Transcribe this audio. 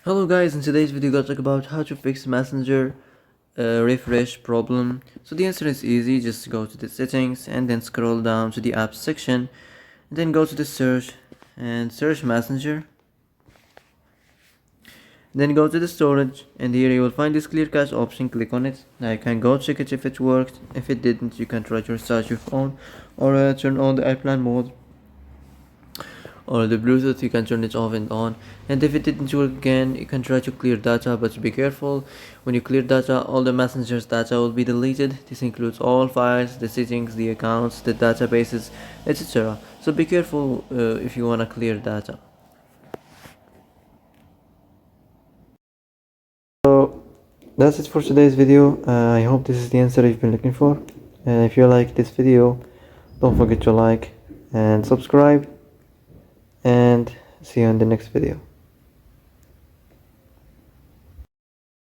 Hello guys, in today's video we're gonna talk about how to fix Messenger refresh problem. So the answer is easy. Just go to the settings and then scroll down to the apps section and then go to the search and search Messenger. Then go to the storage and here you will find this clear cache option. Click on it. Now you can go check it if it worked. If it didn't, you can try to restart your phone or turn on the airplane mode or the Bluetooth. You can turn it off and on, and if it didn't work again you can try to clear data, but be careful. When you clear data, all the Messenger's data will be deleted. This includes all files, the settings, the accounts, the databases, etc. So be careful if you want to clear data. So that's it for today's video. I hope this is the answer you've been looking for. If you like this video, don't forget to like and subscribe, and see you in the next video.